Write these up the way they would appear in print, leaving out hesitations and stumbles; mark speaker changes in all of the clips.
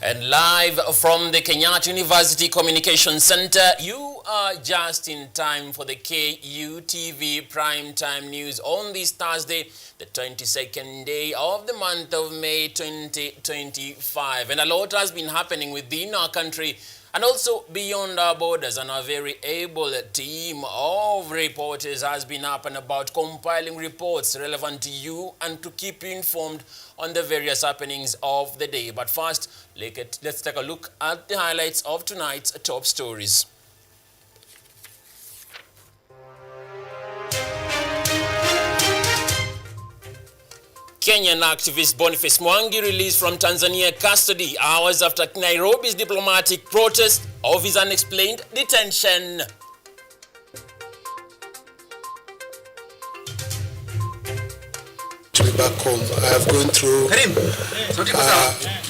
Speaker 1: And live from the Kenyatta University Communication Center, you are just in time for the Kutv Primetime News on this Thursday, the 22nd day of the month of May 2025. And a lot has been happening within our country and also beyond our borders, and our very able team of reporters has been up and about compiling reports relevant to you and to keep you informed on the various happenings of the day. But first, let's take a look at the highlights of tonight's top stories. Kenyan activist Boniface Mwangi released from Tanzania custody hours after Nairobi's diplomatic protest of his unexplained detention.
Speaker 2: To be back home, I have gone through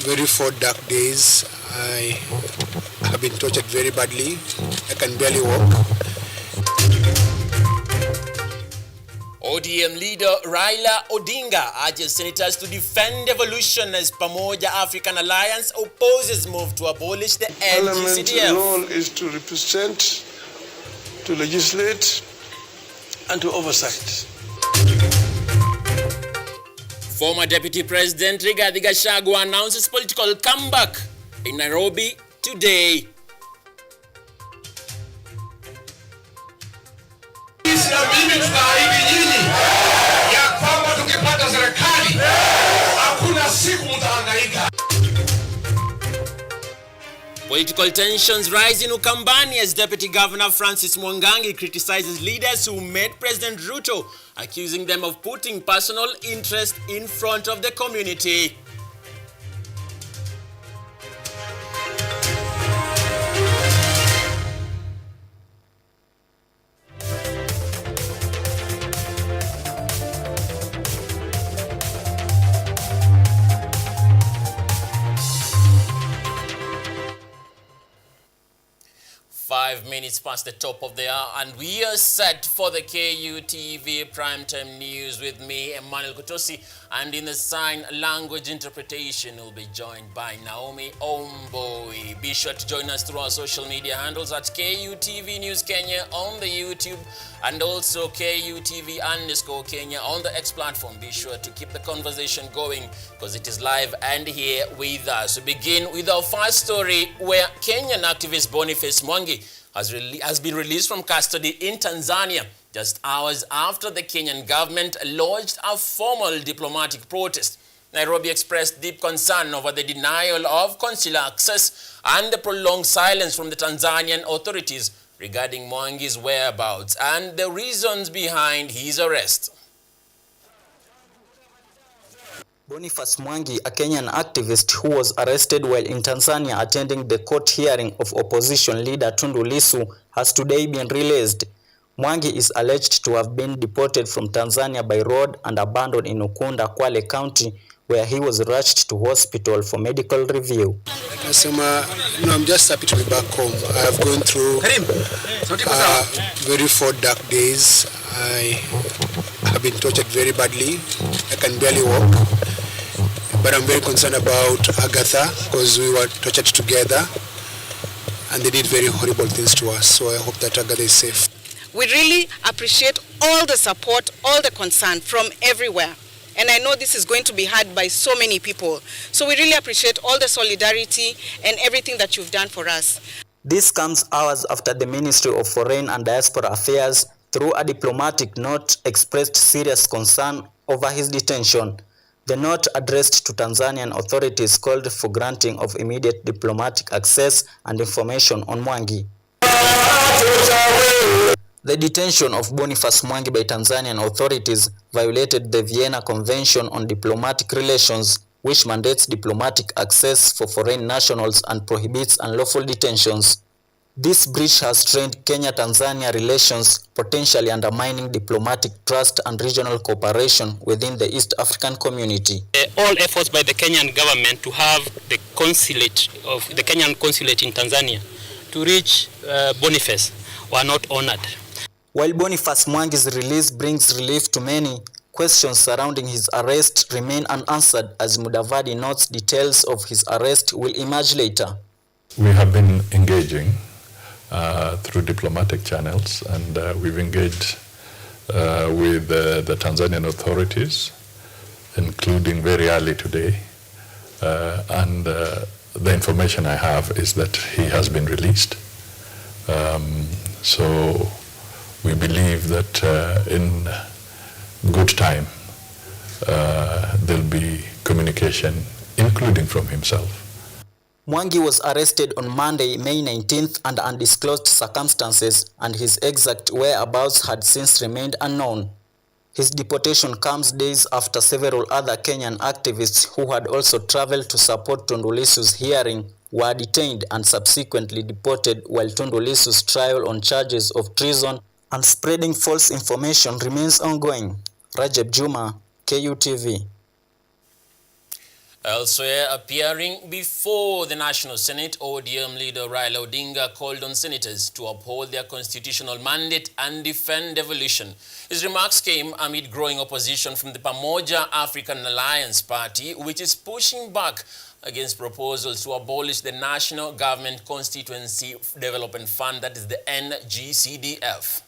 Speaker 2: very 4 dark days. I have been tortured very badly. I can barely walk.
Speaker 1: ODM leader Raila Odinga urges senators to defend devolution as Pamoja African Alliance opposes move to abolish the
Speaker 3: Parliament's
Speaker 1: LGCDF.
Speaker 3: role is to represent, to legislate, and to oversight.
Speaker 1: Former Deputy President Rigathi Gachagua announces political comeback in Nairobi today. Political tensions rise in Ukambani as Deputy Governor Francis Mwangangi criticizes leaders who met President Ruto, accusing them of putting personal interest in front of the community. Five minutes past the top of the hour, and we are set for the Kutv Primetime News with me, Emmanuel Kutosi, and in the sign language interpretation we'll be joined by Naomi Omboi. Be sure to join us through our social media handles at Kutv News Kenya on the YouTube and also KUTV_Kenya on the X platform. Be sure to keep the conversation going because it is live and here with us. We begin with our first story where Kenyan activist Boniface Mwangi has been released from custody in Tanzania just hours after the Kenyan government lodged a formal diplomatic protest. Nairobi expressed deep concern over the denial of consular access and the prolonged silence from the Tanzanian authorities regarding Mwangi's whereabouts and the reasons behind his arrest.
Speaker 4: Boniface Mwangi, a Kenyan activist who was arrested while in Tanzania attending the court hearing of opposition leader Tundu Lissu, has today been released. Mwangi is alleged to have been deported from Tanzania by road and abandoned in Ukunda, Kwale County, where he was rushed to hospital for medical review.
Speaker 2: I'm just happy to be back home. I have gone through very 4 dark days. I have been tortured very badly. I can barely walk. But I'm very concerned about Agatha because we were tortured together and they did very horrible things to us. So I hope that Agatha is safe.
Speaker 5: We really appreciate all the support, all the concern from everywhere. And I know this is going to be heard by so many people. So we really appreciate all the solidarity and everything that you've done for us.
Speaker 4: This comes hours after the Ministry of Foreign and Diaspora Affairs, through a diplomatic note, expressed serious concern over his detention. The note addressed to Tanzanian authorities called for granting of immediate diplomatic access and information on Mwangi. The detention of Boniface Mwangi by Tanzanian authorities violated the Vienna Convention on Diplomatic Relations, which mandates diplomatic access for foreign nationals and prohibits unlawful detentions. This breach has strained Kenya-Tanzania relations, potentially undermining diplomatic trust and regional cooperation within the East African community.
Speaker 6: All efforts by the Kenyan government to have the Kenyan consulate in Tanzania to reach Boniface were not honored.
Speaker 4: While Boniface Mwangi's release brings relief to many, Questions surrounding his arrest remain unanswered as Mudavadi notes details of his arrest will emerge later.
Speaker 7: We have been engaging through diplomatic channels, and we've engaged with the Tanzanian authorities, including very early today. The information I have is that he has been released. So we believe that in good time there'll be communication, including from himself.
Speaker 4: Mwangi was arrested on Monday, May 19th under undisclosed circumstances, and his exact whereabouts had since remained unknown. His deportation comes days after several other Kenyan activists who had also traveled to support Tundu Lissu's hearing were detained and subsequently deported, while Tundu Lissu's trial on charges of treason and spreading false information remains ongoing. Rajab Juma, KUTV.
Speaker 1: Elsewhere, appearing before the National Senate, ODM leader Raila Odinga called on senators to uphold their constitutional mandate and defend devolution. His remarks came amid growing opposition from the Pamoja African Alliance Party, which is pushing back against proposals to abolish the National Government Constituency Development Fund, that is the NGCDF.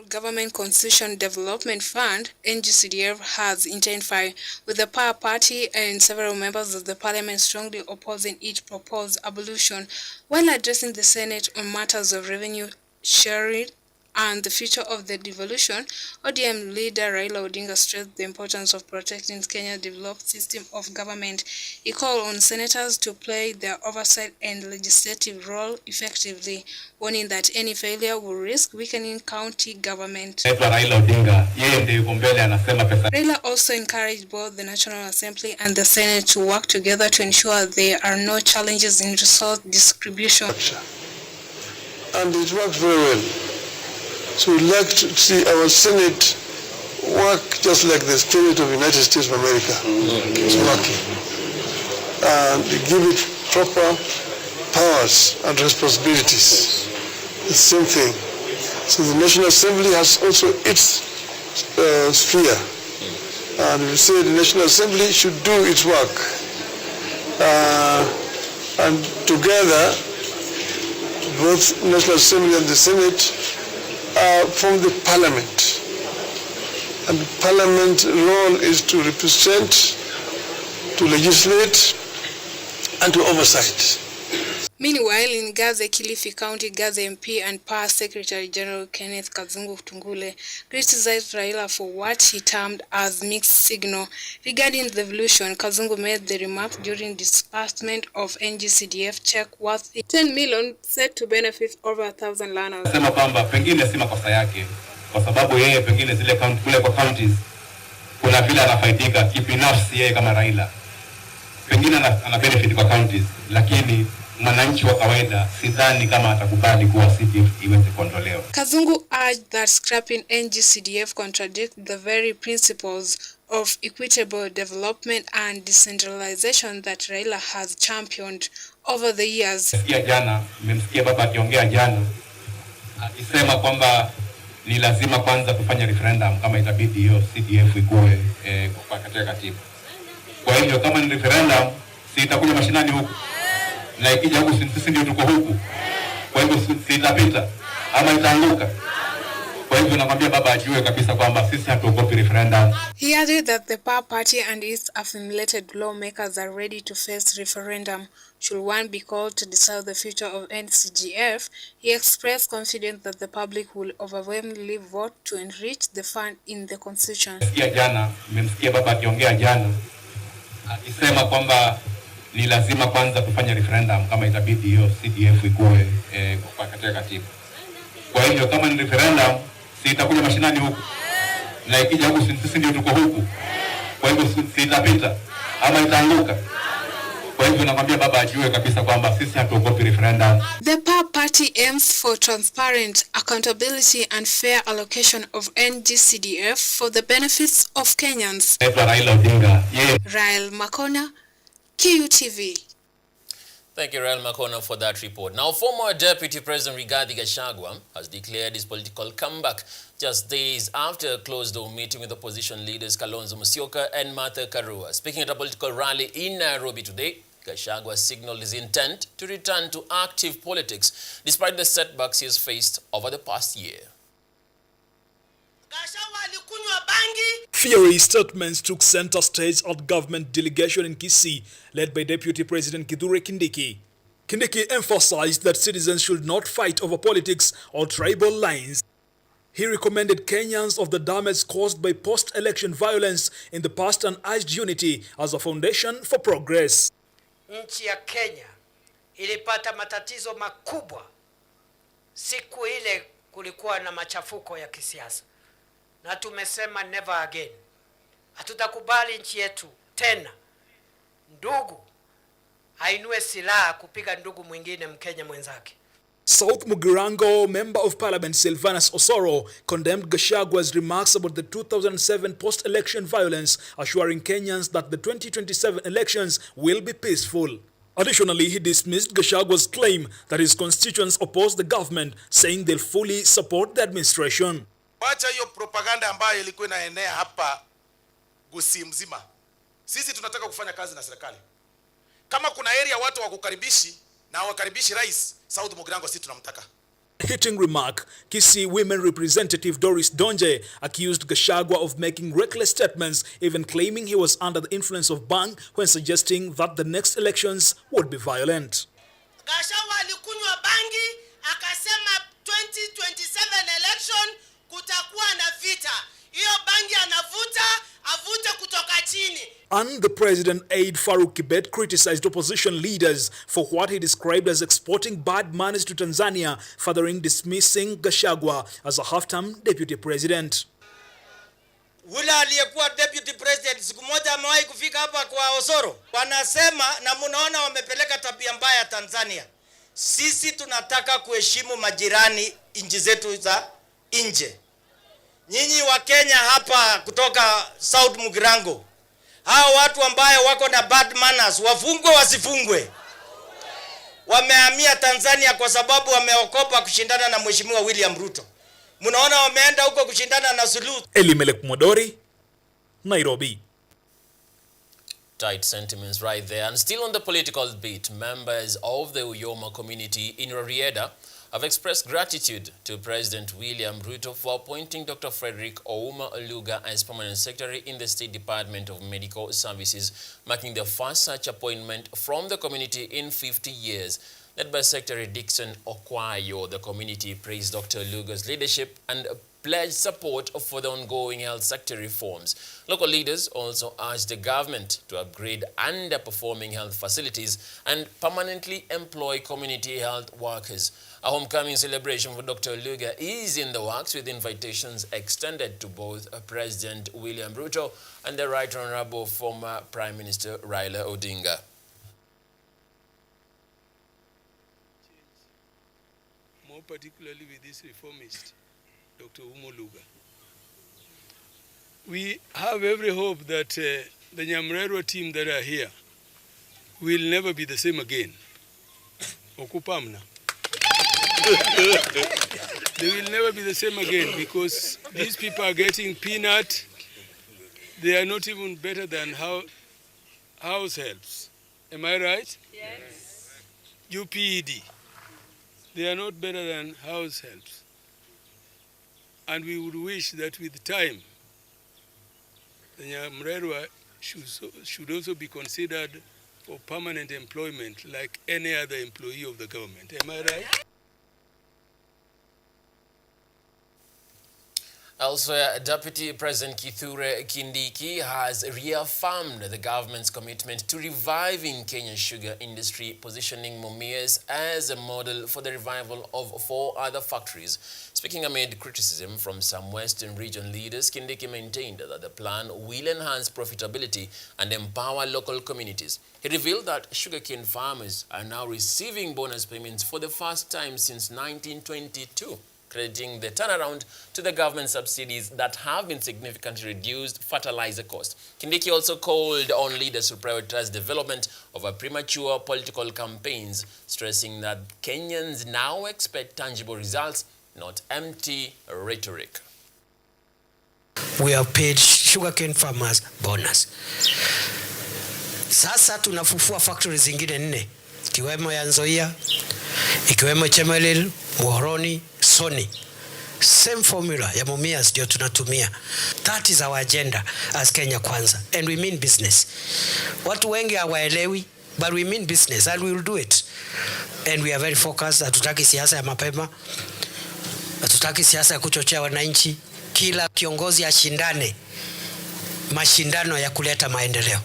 Speaker 8: Government Constitution Development Fund, NGCDF, has intensified, with the Power Party and several members of the parliament strongly opposing each proposed abolition. While addressing the Senate on matters of revenue sharing and the future of the devolution, ODM leader Raila Odinga stressed the importance of protecting Kenya's developed system of government. He called on senators to play their oversight and legislative role effectively, warning that any failure will risk weakening county government. Raila also encouraged both the National Assembly and the Senate to work together to ensure there are no challenges in resource distribution.
Speaker 3: And it works very well. So we'd like to see our Senate work just like the Senate of the United States of America is working. And give it proper powers and responsibilities. The same thing. So the National Assembly has also its sphere. And we say the National Assembly should do its work. And together, both National Assembly and the Senate from the Parliament. And the Parliament role is to represent, to legislate, and to oversight.
Speaker 8: Meanwhile, in Gaza, Kilifi County, Gaza MP and Power Secretary General Kenneth Kazungu Tungule criticized Raila for what he termed as mixed signal. Regarding the devolution, Kazungu made the remark during disbursement of NGCDF check worth 10 million set to benefit over 1,000 learners.
Speaker 9: Sema kwamba pengine si makosa yake kwa sababu yeye pengine zile kule kwa counties kuna vile anafaidika kibinafsi yeye kama Raila. Pengine ana benefit kwa counties, lakini mwananchi wa kawaida sidhani kama atakubali kuwa CDF iweze kuondolewa.
Speaker 8: Kazungu urged that scrapping NGCDF contradicts the very principles of equitable development and decentralization that Raila has championed over the years.
Speaker 9: Jana nimemsikia baba akiongea jana akisema kwamba ni lazima kwanza kufanya referendum kama itabidi hiyo CDF ikuwe katika katiba. Kwa hivyo kama ni referendum si itakuja mashinani huku. Na ikija huku sisi ndio tuko huku. Kwa hivyo sitapita ama itaanguka. Kwa hivyo nakwambia baba ajue kabisa kwamba sisi hatuogopi referendum.
Speaker 8: He added that the Power Party and its affiliated lawmakers are ready to face referendum should one be called to decide the future of NCGF. He expressed confidence that the public will overwhelmingly vote to enrich the fund in the constitution.
Speaker 9: Jana nimemsikia baba akiongea jana akisema kwamba ni lazima kwanza kufanya referendum kama itabidi hiyo CDF ikuwe katika katiba. Kwa hivyo kama ni referendum si itakuja mashinani huku. Na ikija huku sisi ndio tuko huku. Kwa hivyo sitapita ama itaanguka. Kwa hivyo nakwambia baba ajue kabisa kwamba sisi hatuogopi referendum.
Speaker 8: The Power Party aims for transparent accountability and fair allocation of NGCDF for the benefits of Kenyans.
Speaker 9: Raila Odinga.
Speaker 8: Rael Makona, KUTV.
Speaker 1: Thank you, Rael Makona, for that report. Now, former Deputy President Rigathi Gachagua has declared his political comeback just days after a closed-door meeting with opposition leaders Kalonzo Musyoka and Martha Karua. Speaking at a political rally in Nairobi today, Gachagua signaled his intent to return to active politics despite the setbacks he has faced over the past year.
Speaker 10: Fiery statements took center stage at government delegation in Kisii, led by Deputy President Kithure Kindiki. Kindiki emphasized that citizens should not fight over politics or tribal lines. He recommended Kenyans of the damage caused by post-election violence in the past and urged unity as a foundation for progress.
Speaker 11: Nchi ya Kenya ilipata matatizo makubwa siku ile kulikuwa na machafuko ya kisiasa. Na tumesema never again. Hatutakubali nchi yetu tena ndugu ainue silaha kupiga ndugu mwingine Mkenya mwenzake.
Speaker 10: South Mugirango Member of Parliament Sylvanus Osoro condemned Gachagua's remarks about the 2007 post-election violence, assuring Kenyans that the 2027 elections will be peaceful. Additionally, he dismissed Gachagua's claim that his constituents oppose the government, saying they'll fully support the administration.
Speaker 12: Wacha hiyo propaganda ambayo ilikuwa inaenea hapa Gusii mzima. Sisi tunataka kufanya kazi na serikali. Kama kuna area watu wakukaribishi na wakaribishi rais, South Mugirango sisi tunamtaka.
Speaker 10: Hitting remark, Kisii Women Representative Doris Donje accused Gachagua of making reckless statements, even claiming he was under the influence of bang when suggesting that the next elections would be violent.
Speaker 11: Gachagua alikunywa bangi akasema 2027 election kutakuwa na vita. Hiyo bangi anavuta, avute kutoka chini.
Speaker 10: And the president aide Farouk Kibet criticized opposition leaders for what he described as exporting bad manners to Tanzania, furthering dismissing Gachagua as a half-term deputy president.
Speaker 11: Ule aliyekuwa deputy president siku moja amewahi kufika hapa kwa Osoro. Wanasema na mnaona wamepeleka tabia mbaya Tanzania. Sisi tunataka kuheshimu majirani nchi zetu za nje. Nyinyi wa Kenya hapa kutoka South Mugirango, hao watu ambaye wako na bad manners wafungwe wasifungwe? Wamehamia Tanzania kwa sababu wameokopa kushindana na Mheshimiwa William Ruto. Mnaona wameenda huko kushindana na Suluhu.
Speaker 10: Elimelech Modori, Nairobi.
Speaker 1: Tight sentiments right there. And still on the political beat, members of the Uyoma community in Rarieda have expressed gratitude to President William Ruto for appointing Dr. Frederick Ouma Oluga as permanent secretary in the State Department of Medical Services, marking the first such appointment from the community in 50 years. Led by Secretary Dixon Okwayo, the community praised Dr. Oluga's leadership and pledged support for the ongoing health sector reforms. Local leaders also urged the government to upgrade underperforming health facilities and permanently employ community health workers. A homecoming celebration for Dr. Oluga is in the works, with invitations extended to both President William Ruto and the Right Honorable former Prime Minister Raila Odinga.
Speaker 13: More particularly with this reformist, Dr. Ouma Oluga. We have every hope that the Nyamrerwa team that are here will never be the same again. Okupamna. They will never be the same again, because these people are getting peanut. They are not even better than house helps. Am I right?
Speaker 11: Yes.
Speaker 13: UPED. They are not better than house helps. And we would wish that with time, the Nyamrerwa should also be considered for permanent employment like any other employee of the government. Am I right?
Speaker 1: Elsewhere, Deputy President Kithure Kindiki has reaffirmed the government's commitment to reviving Kenya's sugar industry, positioning Mumias as a model for the revival of 4 other factories. Speaking amid criticism from some Western region leaders, Kindiki maintained that the plan will enhance profitability and empower local communities. He revealed that sugarcane farmers are now receiving bonus payments for the first time since 1922. Crediting the turnaround to the government subsidies that have been significantly reduced fertilizer costs. Kindiki also called on leaders to prioritize development over premature political campaigns, stressing that Kenyans now expect tangible results, not empty rhetoric.
Speaker 14: we have paid sugarcane farmers bonus. Sasa tunafufua factories zingine 4, ikiwemo ya Nzoia, ikiwemo Chemelil, Muhoroni, Soni. Same formula ya Mumias ndio tunatumia. That is our agenda as Kenya Kwanza, and we mean business. Watu wengi hawaelewi, but we mean business and we will do it. And we are very focused. Hatutaki siasa ya mapema, hatutaki siasa ya kuchochea wananchi. Kila kiongozi ashindane mashindano ya kuleta maendeleo.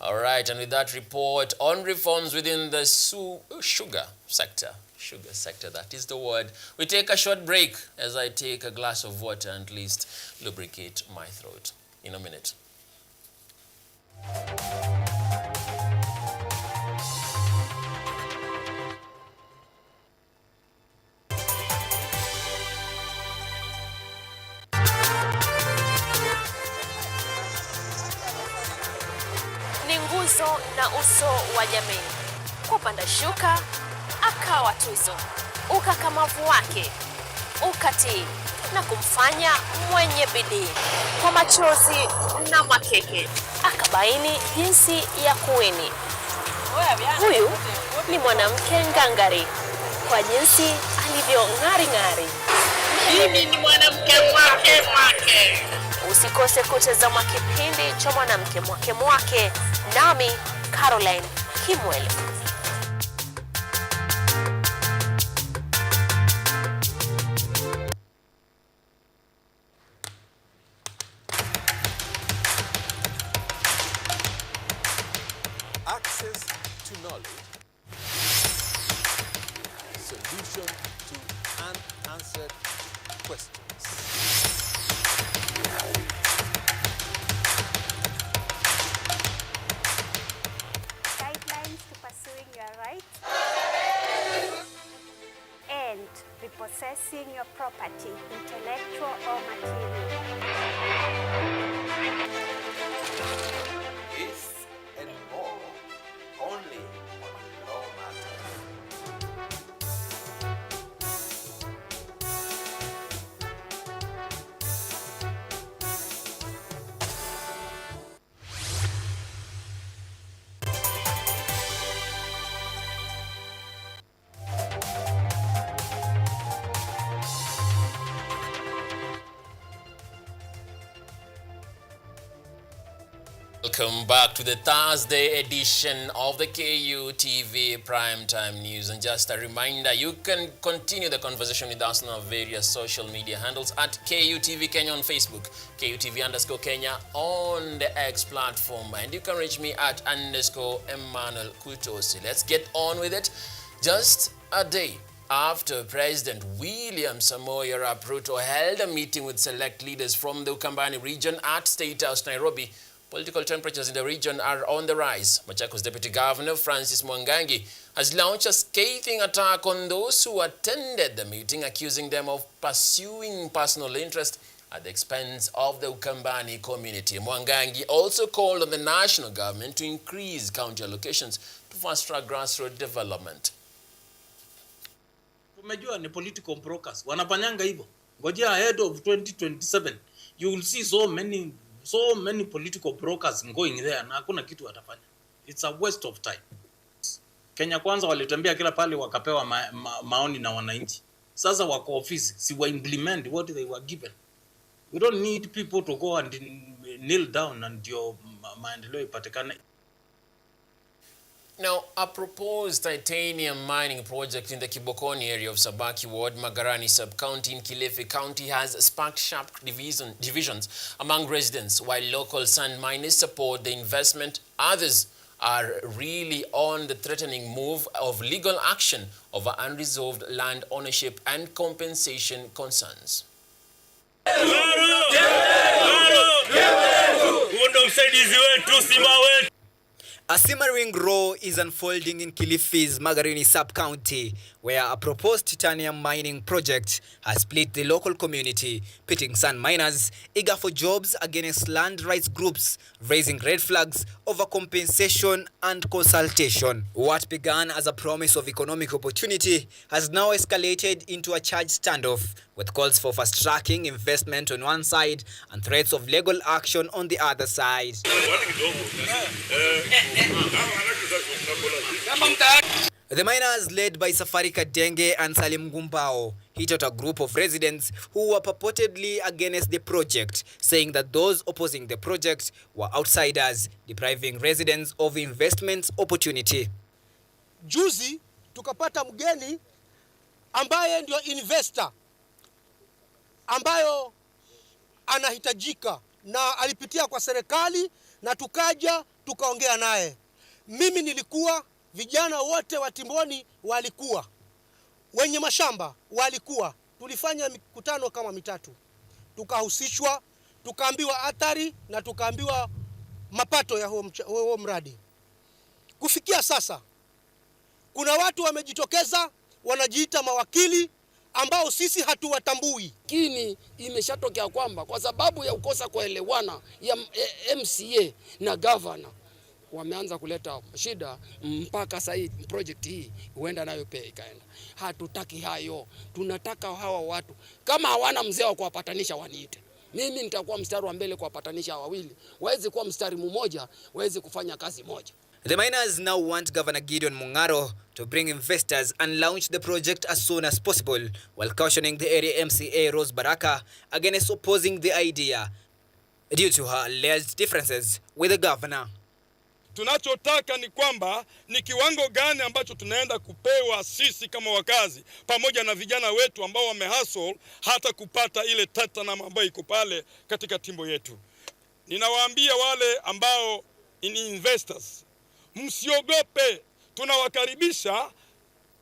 Speaker 1: All right, and with that report on reforms within the sugar sector, that is the word. We take a short break as I take a glass of water and at least lubricate my throat. In a minute.
Speaker 15: Uso na uso wa jamii. Kupanda shuka, akawa tuzo. Ukakamavu wake, ukatii na kumfanya mwenye bidii. Kwa machozi na makeke, akabaini jinsi ya kuwini. Huyu ni mwanamke ngangari, kwa jinsi alivyo ngari. Mimi ni mwanamke mwake. Usikose kutazama kipindi cha mwanamke mwake. Nami Caroline Kimwele.
Speaker 16: Access to knowledge. Solution to unanswered questions.
Speaker 17: Pursuing your rights and repossessing your property, intellectual or material.
Speaker 16: This and more only on Law Matters.
Speaker 1: Welcome back to the Thursday edition of the KUTV Primetime News. And just a reminder, you can continue the conversation with us on our various social media handles at KUTV Kenya on Facebook, KUTV_Kenya on the X platform, and you can reach me at _Emmanuel Kutosi. Let's get on with it. Just a day after President William Samoei Arap Ruto held a meeting with select leaders from the Ukambani region at State House, Nairobi, political temperatures in the region are on the rise. Machakos Deputy Governor Francis Mwangangi has launched a scathing attack on those who attended the meeting, accusing them of pursuing personal interest at the expense of the Ukambani community. Mwangangi also called on the national government to increase county allocations to fast-track grassroots development.
Speaker 18: Tumejua ni political brokers. Wanafanyanga hivyo. Ngojea ahead of 2027, you will see so many political brokers going there na hakuna kitu watafanya. It's a waste of time. Kenya Kwanza walitembea kila pale wakapewa maoni na wananchi. Sasa wako ofisi, si wa implement what they were given. We don't need people to go and kneel down and your maendeleo ipatikane.
Speaker 1: Now, a proposed titanium mining project in the Kibokoni area of Sabaki Ward, Magarani Sub-County in Kilifi County has sparked sharp divisions among residents. While local sand miners support the investment, others are really on the threatening move of legal action over unresolved land ownership and compensation concerns.
Speaker 19: A simmering row is unfolding in Kilifi's Magarini sub-county, where a proposed titanium mining project has split the local community, pitting sand miners eager for jobs against land rights groups, raising red flags over compensation and consultation. What began as a promise of economic opportunity has now escalated into a charged standoff, with calls for fast-tracking investment on one side and threats of legal action on the other side. The miners, led by Safarika Denge and Salim Gumbao, hit out a group of residents who were purportedly against the project, saying that those opposing the project were outsiders, depriving residents of investment opportunity.
Speaker 20: Juzi tukapata mgeni ambaye ndio investor ambayo anahitajika na alipitia kwa serikali na tukaja tukaongea naye. Mimi nilikuwa, vijana wote wa Timboni walikuwa, wenye mashamba walikuwa. Tulifanya mikutano kama mitatu. Tukahusishwa, tukaambiwa athari na tukaambiwa mapato ya huo mradi. Kufikia sasa kuna watu wamejitokeza wanajiita mawakili ambao sisi hatuwatambui.
Speaker 21: Lakini imeshatokea kwamba kwa sababu ya ukosa kuelewana ya MCA na governor wameanza kuleta shida mpaka sasa hii project hii huenda nayo pia ikaenda. Hatutaki hayo. Tunataka hawa watu kama hawana mzee wa kuwapatanisha waniite. Mimi nitakuwa mstari wa mbele kuwapatanisha wawili. Waweze kuwa mstari mmoja, waweze kufanya kazi moja.
Speaker 19: The miners now want Governor Gideon Mungaro to bring investors and launch the project as soon as possible, while cautioning the area MCA Rose Baraka against opposing the idea due to her alleged differences with the governor.
Speaker 22: Tunachotaka ni kwamba ni kiwango gani ambacho tunaenda kupewa sisi kama wakazi pamoja na vijana wetu ambao wamehustle hata kupata ile titanium ambayo iko pale katika timbo yetu. Ninawaambia wale ambao ni investors, msiogope, tunawakaribisha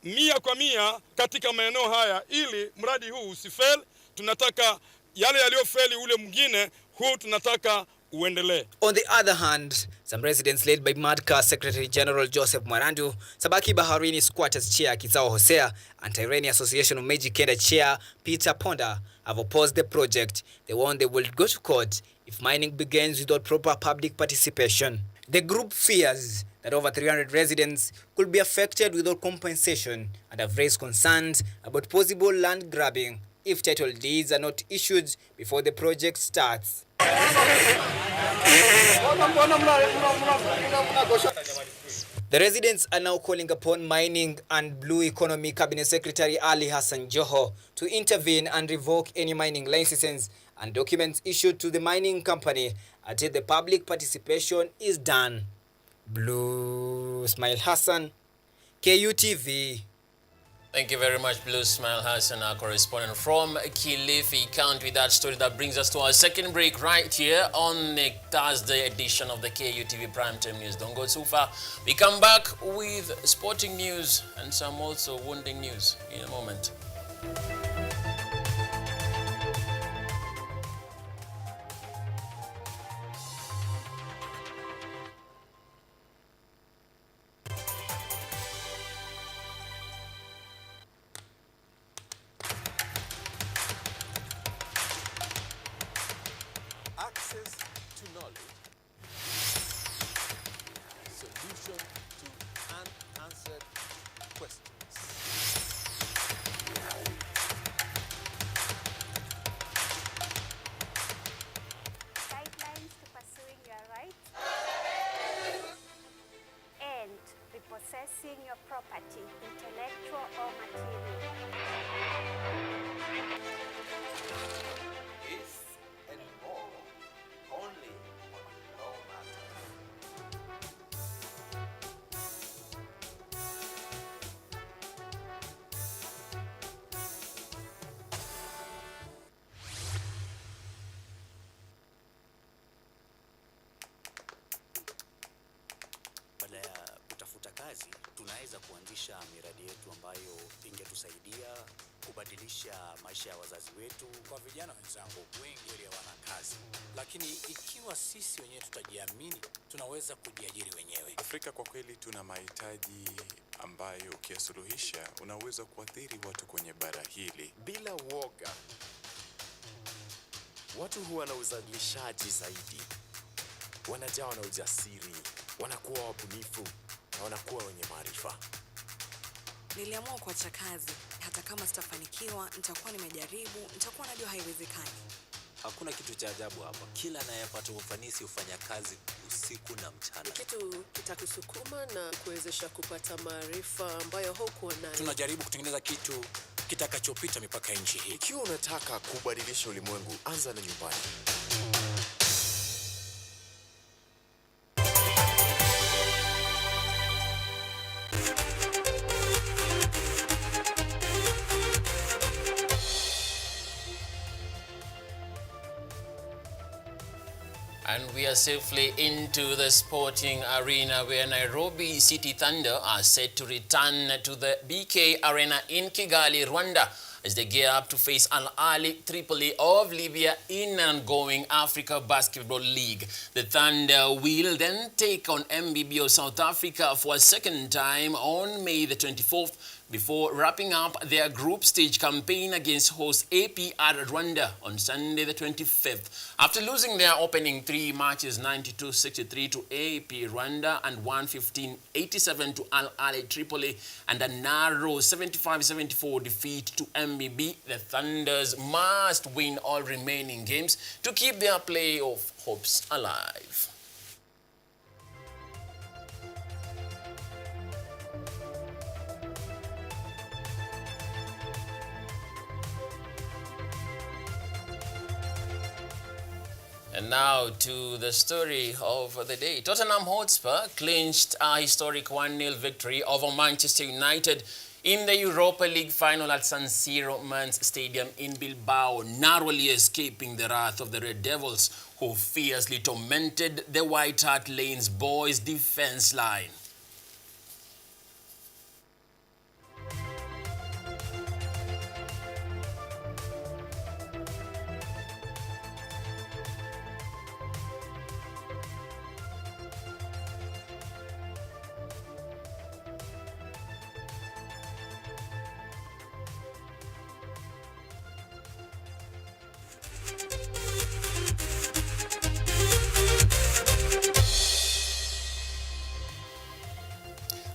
Speaker 22: 100% katika maeneo haya ili mradi huu usifeli. Tunataka yale yaliyofeli ule mwingine, huu tunataka uendelee.
Speaker 19: On the other hand, some residents led by MADCA Secretary General Joseph Marandu, Sabaki Baharini Squatters Chair Kizao Hosea, and Tyranny Association of Meji Kenda Chair Peter Ponda have opposed the project. They warn they will go to court if mining begins without proper public participation. The group fears that over 300 residents could be affected without compensation and have raised concerns about possible land grabbing if title deeds are not issued before the project starts. The residents are now calling upon Mining and Blue Economy Cabinet Secretary Ali Hassan Joho to intervene and revoke any mining licenses and documents issued to the mining company until the public participation is done. Blue Smile Hassan, KUTV.
Speaker 1: Thank you very much, Blue Smile Hassan, our correspondent from Kilifi County. That story that brings us to our second break right here on the Thursday edition of the KUTV Primetime News. Don't go too far. We come back with sporting news and some also wounding news in a moment.
Speaker 23: Access to knowledge, solution to unanswered questions.
Speaker 17: Guidelines to pursuing your rights and repossessing your property, intellectual or material.
Speaker 16: This and more, only on Law Matters.
Speaker 24: Baada ya kutafuta kazi, tunaweza kuanzisha miradi yetu ambayo ingetusaidia
Speaker 2: kubadilisha maisha ya wazazi wetu. Kwa vijana wenzangu wengi hawana kazi, lakini ikiwa sisi wenyewe tutajiamini, tunaweza kujiajiri wenyewe.
Speaker 5: Afrika kwa kweli tuna mahitaji ambayo ukiyasuluhisha unaweza kuathiri watu kwenye bara hili.
Speaker 6: Bila woga, watu huwa na uzalishaji zaidi, wanajawa na ujasiri, wanakuwa wabunifu na wanakuwa wenye maarifa.
Speaker 7: Niliamua kuacha kazi, hata kama sitafanikiwa, nitakuwa nimejaribu, nitakuwa najua haiwezekani.
Speaker 2: Hakuna kitu cha ajabu hapa. Kila anayepata ufanisi hufanya kazi usiku na mchana.
Speaker 25: Kitu kitakusukuma na kuwezesha kupata maarifa ambayo hukuwa nayo.
Speaker 2: Tunajaribu kutengeneza kitu kitakachopita mipaka nchi hii.
Speaker 6: Ikiwa unataka kubadilisha ulimwengu, anza na nyumbani.
Speaker 1: And we are safely into the sporting arena where Nairobi City Thunder are set to return to the BK Arena in Kigali, Rwanda, as they gear up to face Al Ahly Tripoli of Libya in an ongoing Africa Basketball League. The Thunder will then take on MBB of South Africa for a second time on May the 24th, before wrapping up their group stage campaign against host APR Rwanda on Sunday the 25th. After losing their opening 3 matches 92-63 to AP Rwanda and 115-87 to Al Ahly Tripoli and a narrow 75-74 defeat to MBB, the Thunders must win all remaining games to keep their playoff hopes alive. And now to the story of the day. Tottenham Hotspur clinched a historic 1-0 victory over Manchester United in the Europa League final at San Siro Men's Stadium in Bilbao, narrowly escaping the wrath of the Red Devils, who fiercely tormented the White Hart Lane's boys' defense line.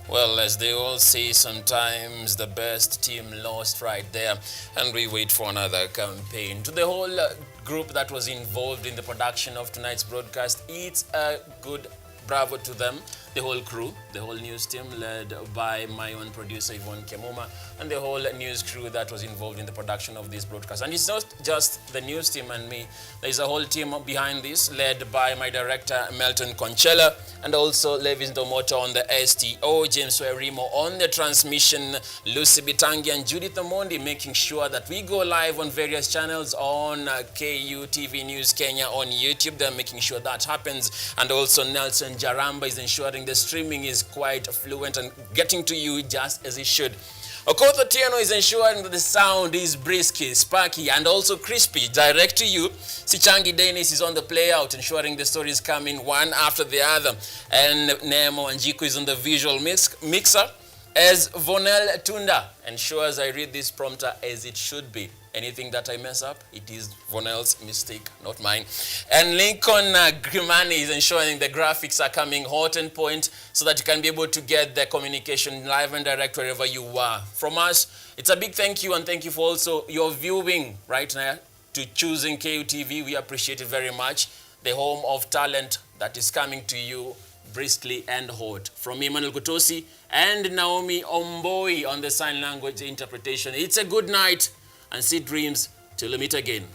Speaker 1: Well, as they all say, sometimes the best team lost right there, and we wait for another campaign. To the whole group that was involved in the production of tonight's broadcast, it's a good bravo to them. The whole crew, the whole news team led by my own producer Yvonne Kemuma, and the whole news crew that was involved in the production of this broadcast. And it's not just the news team and me. There's a whole team behind this led by my director Melton Conchella, and also Levis Domoto on the STO, James Werimo on the transmission, Lucy Bitangi and Judith Omondi making sure that we go live on various channels on KUTV News Kenya on YouTube. They're making sure that happens. And also Nelson Jaramba is ensuring the streaming is quite fluent and getting to you just as it should. Okoth Otieno is ensuring that the sound is brisky, sparky, and also crispy, direct to you. Sichangi Dennis is on the playout, ensuring the stories come in one after the other. And Nemo Anjiku is on the visual mixer, as Vonel Tunda ensures I read this prompter as it should be. Anything that I mess up, it is Vonel's mistake, not mine. And Lincoln Grimani is ensuring the graphics are coming hot and point so that you can be able to get the communication live and direct wherever you are. From us, it's a big thank you, and thank you for also your viewing right now to choosing KUTV. We appreciate it very much. The home of talent that is coming to you briskly and hot. From Emmanuel Kutosi and Naomi Omboi on the sign language interpretation. It's a good night, and see dreams till we meet again.